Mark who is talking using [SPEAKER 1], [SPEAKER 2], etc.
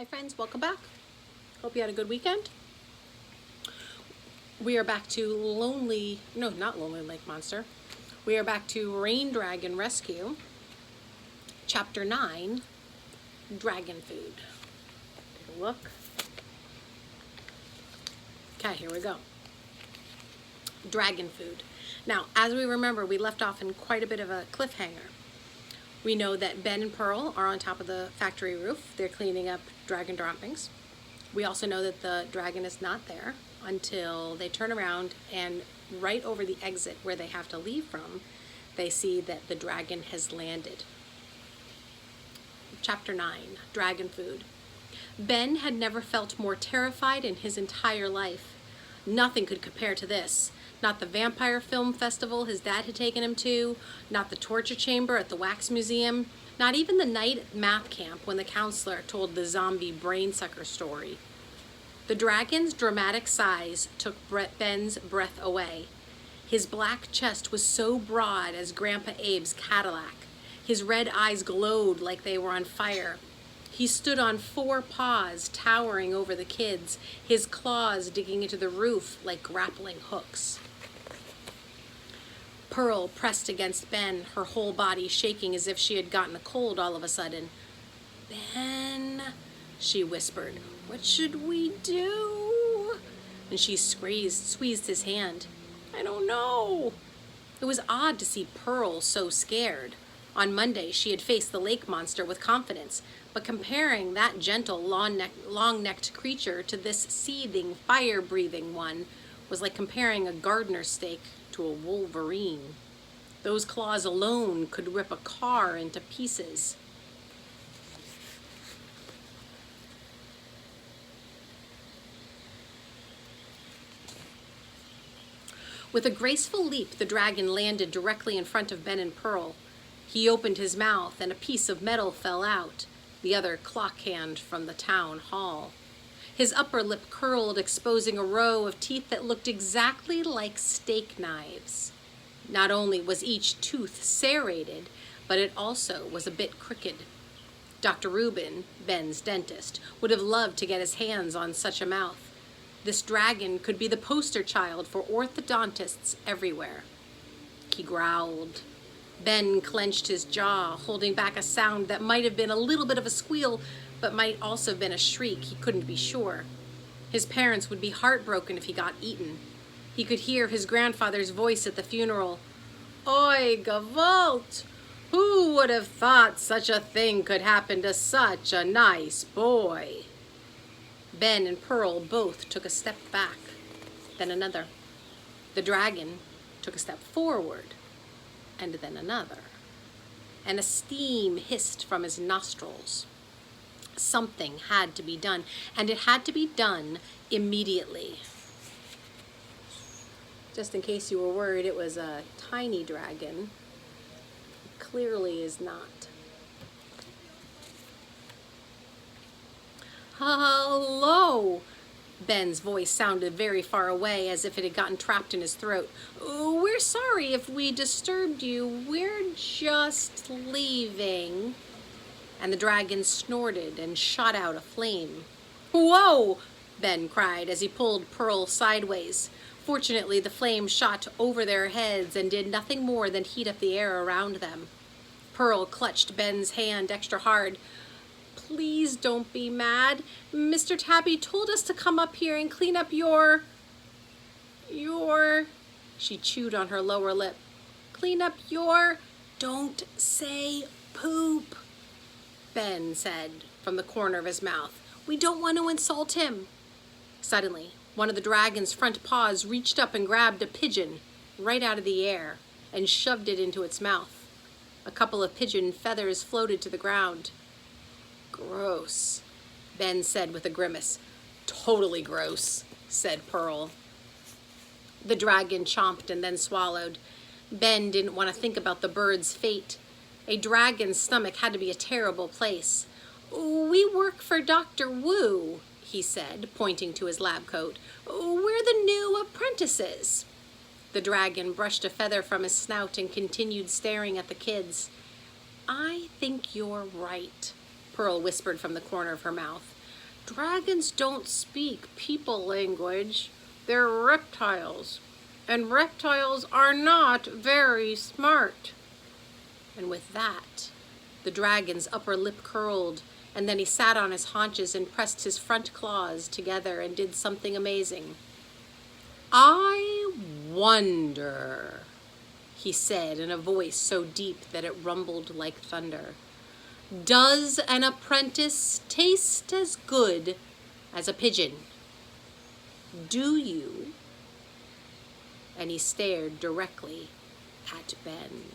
[SPEAKER 1] Hi friends, welcome back. Hope you had a good weekend. We are back to not Lonely Lake Monster. We are back to Rain Dragon Rescue, Chapter 9, Dragon Food. Take a look. Okay, here we go. Dragon Food. Now, as we remember, we left off in quite a bit of a cliffhanger. We know that Ben and Pearl are on top of the factory roof. They're cleaning up dragon droppings. We also know that the dragon is not there until they turn around and right over the exit where they have to leave from, they see that the dragon has landed. Chapter 9, Dragon Food. Ben had never felt more terrified in his entire life. Nothing could compare to this. Not the vampire film festival his dad had taken him to, not the torture chamber at the wax museum, not even the night at math camp when the counselor told the zombie brainsucker story. The dragon's dramatic size took Ben's breath away. His black chest was so broad as Grandpa Abe's Cadillac. His red eyes glowed like they were on fire. He stood on 4 paws, towering over the kids, his claws digging into the roof like grappling hooks. Pearl pressed against Ben, her whole body shaking as if she had gotten a cold all of a sudden. "Ben," she whispered, "what should we do?" And she squeezed his hand. "I don't know." It was odd to see Pearl so scared. On Monday, she had faced the lake monster with confidence, but comparing that gentle, long-necked creature to this seething, fire-breathing one was like comparing a gardener's stake to a wolverine. Those claws alone could rip a car into pieces. With a graceful leap, the dragon landed directly in front of Ben and Pearl. He opened his mouth and a piece of metal fell out, the other clock hand from the town hall. His upper lip curled, exposing a row of teeth that looked exactly like steak knives. Not only was each tooth serrated, but it also was a bit crooked. Dr. Rubin, Ben's dentist, would have loved to get his hands on such a mouth. This dragon could be the poster child for orthodontists everywhere. He growled. Ben clenched his jaw, holding back a sound that might have been a little bit of a squeal, but might also have been a shriek. He couldn't be sure. His parents would be heartbroken if he got eaten. He could hear his grandfather's voice at the funeral. "Oi, Gewalt! Who would have thought such a thing could happen to such a nice boy?" Ben and Pearl both took a step back, then another. The dragon took a step forward, and then another. And a steam hissed from his nostrils. Something had to be done, and it had to be done immediately. Just in case you were worried it was a tiny dragon, it clearly is not. "Hello!" Ben's voice sounded very far away, as if it had gotten trapped in his throat. "We're sorry if we disturbed you. We're just leaving." And the dragon snorted and shot out a flame. "Whoa!" Ben cried as he pulled Pearl sideways. Fortunately, the flame shot over their heads and did nothing more than heat up the air around them. Pearl clutched Ben's hand extra hard. "Please don't be mad. Mr. Tabby told us to come up here and clean up your... She chewed on her lower lip. "Clean up your... Don't say poop," Ben said from the corner of his mouth. "We don't want to insult him." Suddenly, one of the dragon's front paws reached up and grabbed a pigeon right out of the air and shoved it into its mouth. A couple of pigeon feathers floated to the ground. "Gross," Ben said with a grimace. "Totally gross," said Pearl. The dragon chomped and then swallowed. Ben didn't want to think about the bird's fate. A dragon's stomach had to be a terrible place. "We work for Dr. Wu," he said, pointing to his lab coat. "We're the new apprentices." The dragon brushed a feather from his snout and continued staring at the kids. "I think you're right," Pearl whispered from the corner of her mouth. Dragons don't speak people language. They're reptiles. And reptiles are not very smart. And with that, the dragon's upper lip curled, and then he sat on his haunches and pressed his front claws together and did something amazing. "I wonder," he said in a voice so deep that it rumbled like thunder, "does an apprentice taste as good as a pigeon? Do you?" And he stared directly at Ben.